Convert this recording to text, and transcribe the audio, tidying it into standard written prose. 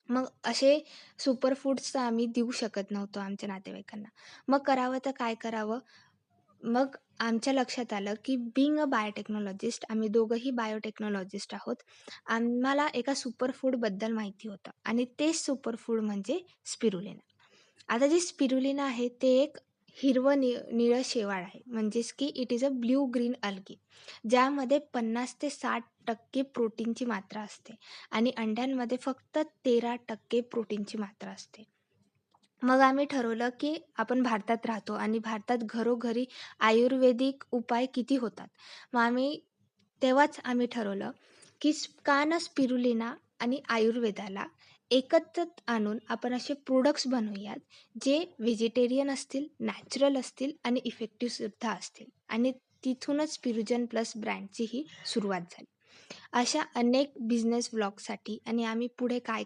मग असे super foods तर आम्ही देऊ शकत नव्हतो आमच्या नातेवाईकांना. मग करावं तर काय करावं? मग आमच्या लक्षात आलं, की बीइंग अ बायोटेक्नॉलॉजिस्ट, आम्ही दोघंही बायोटेक्नॉलॉजिस्ट आहोत. आम्हाला एका सुपर फूडबद्दल माहिती होतं आणि तेच सुपर फूड म्हणजे स्पिरुलिना. आता जे स्पिरुलिना आहे ते एक हिरवं निळं शेवाळ आहे. म्हणजेच की it is a blue green algae, ज्यामध्ये 50 ते 60% प्रोटीनची मात्रा असते आणि अंड्यांमध्ये फक्त 13% प्रोटीनची मात्रा असते. मग आम्ही ठरवलं, की आपण भारतात राहतो आणि भारतात घरोघरी आयुर्वेदिक उपाय किती होतात. मग तेव्हाच आम्ही ठरवलं, की का ना स्पिरुलिना आणि आयुर्वेदाला एकत्रित आणून आपण असे प्रोडक्ट्स बनवूयात, जे व्हेजिटेरियन असतील, नॅचरल असतील आणि इफेक्टिव्हसुद्धा असतील. आणि तिथूनच स्पिरुजन प्लस ब्रँडची ही सुरुवात झाली. अशा अनेक बिझनेस व्लॉगसाठी आणि आम्ही पुढे काय